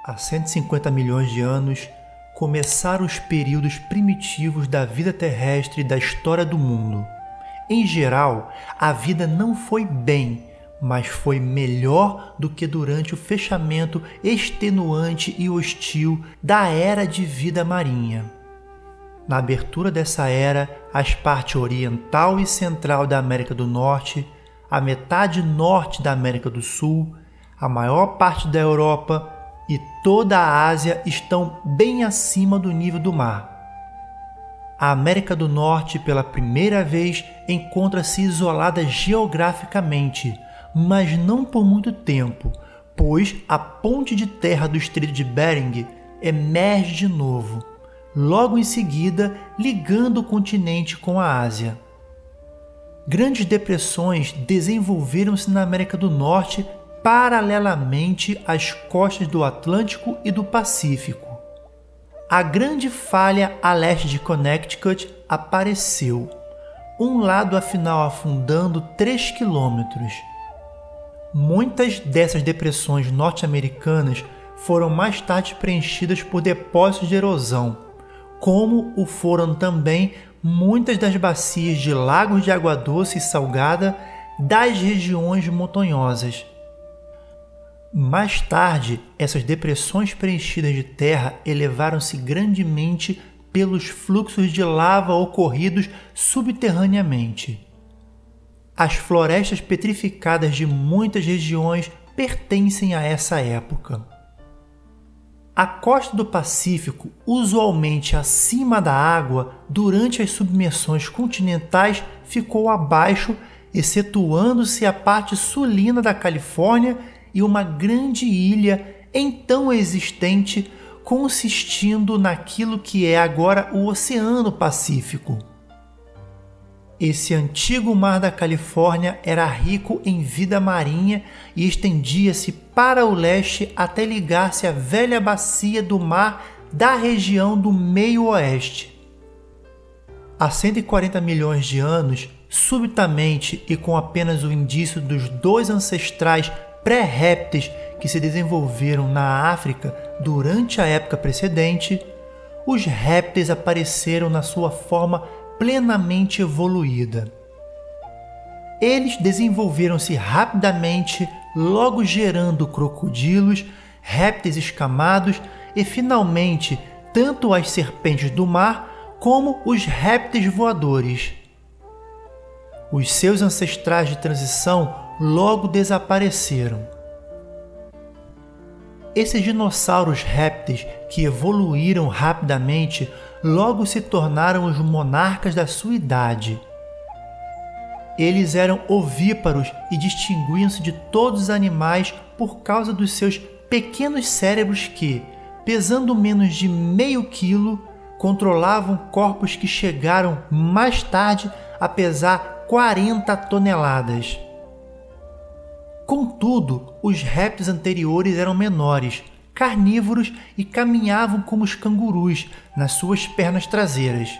Há 150 milhões de anos, começaram os períodos primitivos da vida terrestre e da história do mundo. Em geral, a vida não foi bem, mas foi melhor do que durante o fechamento extenuante e hostil da Era de Vida Marinha. Na abertura dessa era, as partes oriental e central da América do Norte, a metade norte da América do Sul, a maior parte da Europa e toda a Ásia estão bem acima do nível do mar. A América do Norte, pela primeira vez, encontra-se isolada geograficamente, mas não por muito tempo, pois a ponte de terra do Estreito de Bering emerge de novo, logo em seguida ligando o continente com a Ásia. Grandes depressões desenvolveram-se na América do Norte paralelamente às costas do Atlântico e do Pacífico. A grande falha a leste de Connecticut apareceu, um lado afinal afundando 3 quilômetros. Muitas dessas depressões norte-americanas foram mais tarde preenchidas por depósitos de erosão, como o foram também muitas das bacias de lagos de água doce e salgada das regiões montanhosas. Mais tarde, essas depressões preenchidas de terra elevaram-se grandemente pelos fluxos de lava ocorridos subterraneamente. As florestas petrificadas de muitas regiões pertencem a essa época. A costa do Pacífico, usualmente acima da água, durante as submersões continentais ficou abaixo, excetuando-se a parte sulina da Califórnia e uma grande ilha então existente, consistindo naquilo que é agora o Oceano Pacífico. Esse antigo mar da Califórnia era rico em vida marinha e estendia-se para o leste até ligar-se à velha bacia do mar da região do meio-oeste. Há 140 milhões de anos, subitamente e com apenas o indício dos 2 ancestrais pré-répteis que se desenvolveram na África durante a época precedente, os répteis apareceram na sua forma plenamente evoluída. Eles desenvolveram-se rapidamente, logo gerando crocodilos, répteis escamados e, finalmente, tanto as serpentes do mar como os répteis voadores. Os seus ancestrais de transição logo desapareceram. Esses dinossauros répteis que evoluíram rapidamente logo se tornaram os monarcas da sua idade. Eles eram ovíparos e distinguiam-se de todos os animais por causa dos seus pequenos cérebros que, pesando menos de meio quilo, controlavam corpos que chegaram mais tarde a pesar 40 toneladas. Contudo, os répteis anteriores eram menores, carnívoros e caminhavam como os cangurus nas suas pernas traseiras.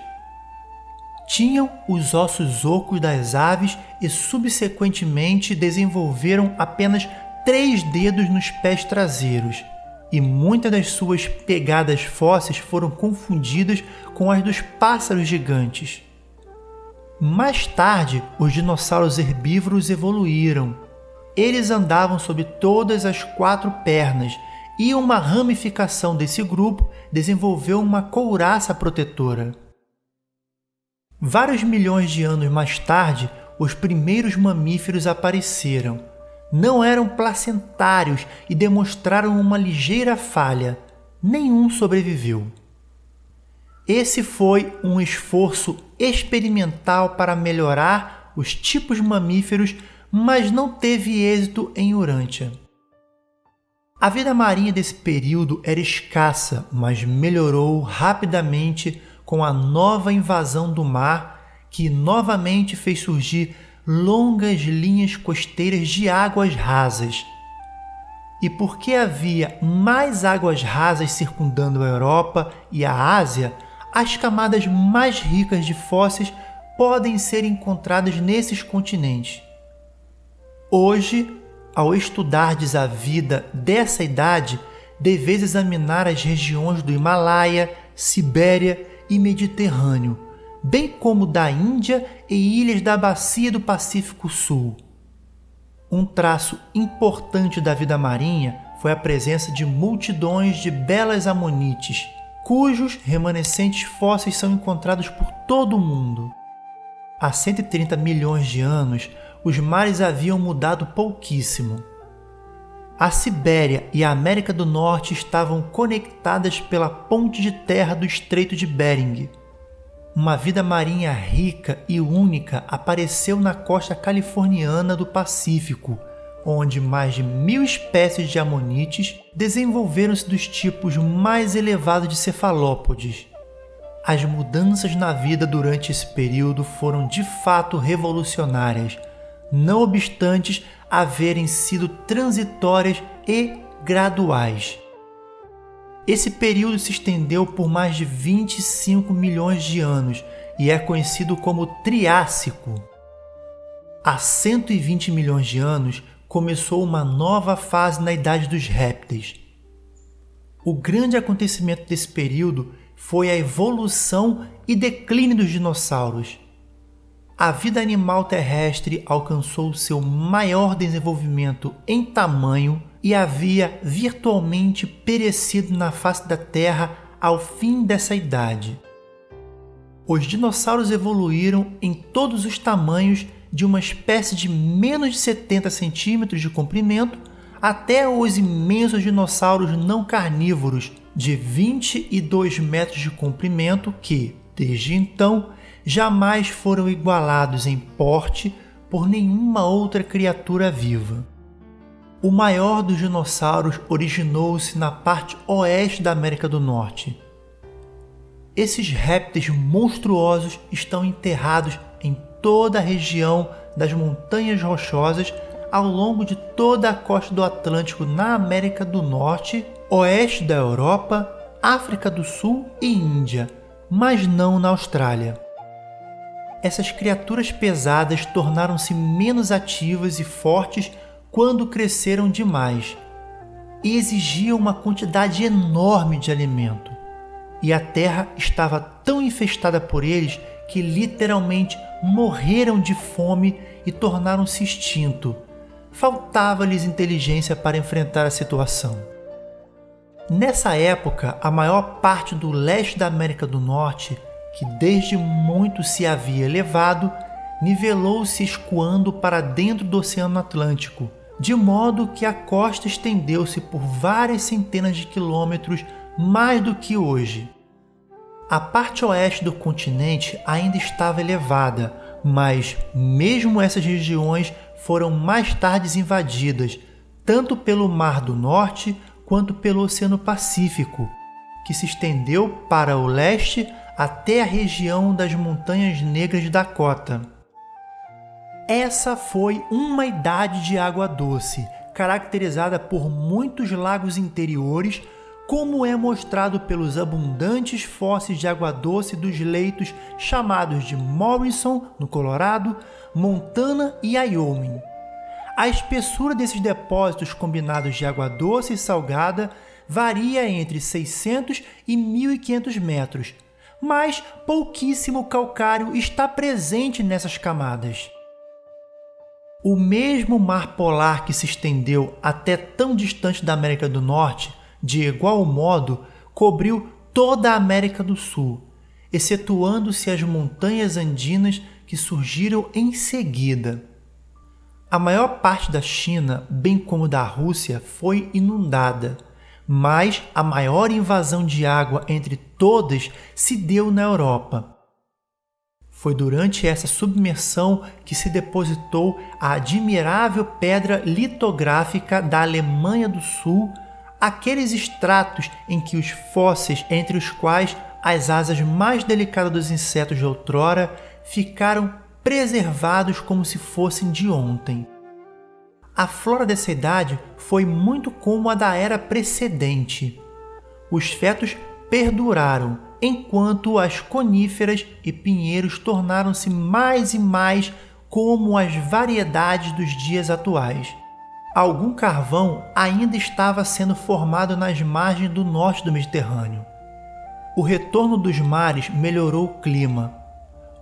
Tinham os ossos ocos das aves e subsequentemente desenvolveram apenas 3 dedos nos pés traseiros, e muitas das suas pegadas fósseis foram confundidas com as dos pássaros gigantes. Mais tarde, os dinossauros herbívoros evoluíram. Eles andavam sobre todas as 4 pernas e uma ramificação desse grupo desenvolveu uma couraça protetora. Vários milhões de anos mais tarde, os primeiros mamíferos apareceram. Não eram placentários e demonstraram uma ligeira falha. Nenhum sobreviveu. Esse foi um esforço experimental para melhorar os tipos mamíferos, mas não teve êxito em Urântia. A vida marinha desse período era escassa, mas melhorou rapidamente com a nova invasão do mar, que novamente fez surgir longas linhas costeiras de águas rasas. E porque havia mais águas rasas circundando a Europa e a Ásia, as camadas mais ricas de fósseis podem ser encontradas nesses continentes. Hoje, ao estudardes a vida dessa idade, deveis examinar as regiões do Himalaia, Sibéria e Mediterrâneo, bem como da Índia e ilhas da bacia do Pacífico Sul. Um traço importante da vida marinha foi a presença de multidões de belas amonites, cujos remanescentes fósseis são encontrados por todo o mundo. Há 130 milhões de anos, os mares haviam mudado pouquíssimo. A Sibéria e a América do Norte estavam conectadas pela ponte de terra do Estreito de Bering. Uma vida marinha rica e única apareceu na costa californiana do Pacífico, onde mais de 1000 espécies de amonites desenvolveram-se dos tipos mais elevados de cefalópodes. As mudanças na vida durante esse período foram de fato revolucionárias, não obstante haverem sido transitórias e graduais. Esse período se estendeu por mais de 25 milhões de anos e é conhecido como Triássico. Há 120 milhões de anos começou uma nova fase na Idade dos Répteis. O grande acontecimento desse período foi a evolução e declínio dos dinossauros. A vida animal terrestre alcançou seu maior desenvolvimento em tamanho e havia virtualmente perecido na face da Terra ao fim dessa idade. Os dinossauros evoluíram em todos os tamanhos, de uma espécie de menos de 70 centímetros de comprimento até os imensos dinossauros não carnívoros de 22 metros de comprimento que, desde então, jamais foram igualados em porte por nenhuma outra criatura viva. O maior dos dinossauros originou-se na parte oeste da América do Norte. Esses répteis monstruosos estão enterrados em toda a região das Montanhas Rochosas ao longo de toda a costa do Atlântico na América do Norte, oeste da Europa, África do Sul e Índia, mas não na Austrália. Essas criaturas pesadas tornaram-se menos ativas e fortes quando cresceram demais e exigiam uma quantidade enorme de alimento. E a terra estava tão infestada por eles que literalmente morreram de fome e tornaram-se extintos. Faltava-lhes inteligência para enfrentar a situação. Nessa época, a maior parte do leste da América do Norte, que desde muito se havia elevado, nivelou-se escoando para dentro do Oceano Atlântico, de modo que a costa estendeu-se por várias centenas de quilômetros mais do que hoje. A parte oeste do continente ainda estava elevada, mas mesmo essas regiões foram mais tarde invadidas, tanto pelo Mar do Norte quanto pelo Oceano Pacífico, que se estendeu para o leste até a região das Montanhas Negras de Dakota. Essa foi uma idade de água doce, caracterizada por muitos lagos interiores, como é mostrado pelos abundantes fósseis de água doce dos leitos chamados de Morrison, no Colorado, Montana e Wyoming. A espessura desses depósitos combinados de água doce e salgada varia entre 600 e 1.500 metros, mas pouquíssimo calcário está presente nessas camadas. O mesmo mar polar que se estendeu até tão distante da América do Norte, de igual modo, cobriu toda a América do Sul, excetuando-se as montanhas andinas que surgiram em seguida. A maior parte da China, bem como da Rússia, foi inundada, mas a maior invasão de água entre todas se deu na Europa. Foi durante essa submersão que se depositou a admirável pedra litográfica da Alemanha do Sul, aqueles estratos em que os fósseis, entre os quais as asas mais delicadas dos insetos de outrora, ficaram preservados como se fossem de ontem. A flora dessa idade foi muito como a da era precedente. Os fetos perduraram, enquanto as coníferas e pinheiros tornaram-se mais e mais como as variedades dos dias atuais. algum carvão ainda estava sendo formado nas margens do norte do Mediterrâneo. O retorno dos mares melhorou o clima.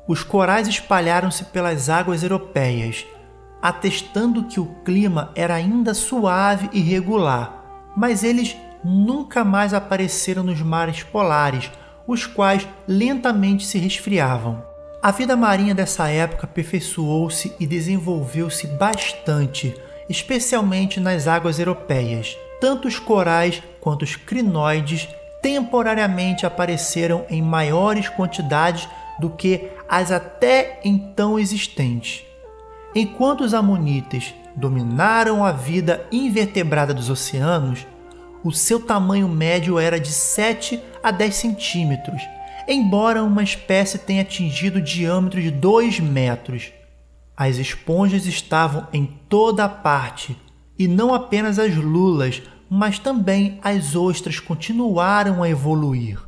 Os corais espalharam-se pelas águas europeias, atestando que o clima era ainda suave e regular, mas eles nunca mais apareceram nos mares polares, os quais lentamente se resfriavam. A vida marinha dessa época aperfeiçoou-se e desenvolveu-se bastante, especialmente nas águas europeias. Tanto os corais quanto os crinoides temporariamente apareceram em maiores quantidades do que as até então existentes. Enquanto os amonitas dominaram a vida invertebrada dos oceanos, o seu tamanho médio era de 7 a 10 centímetros, embora uma espécie tenha atingido o diâmetro de 2 metros. As esponjas estavam em toda a parte, e não apenas as lulas, mas também as ostras continuaram a evoluir.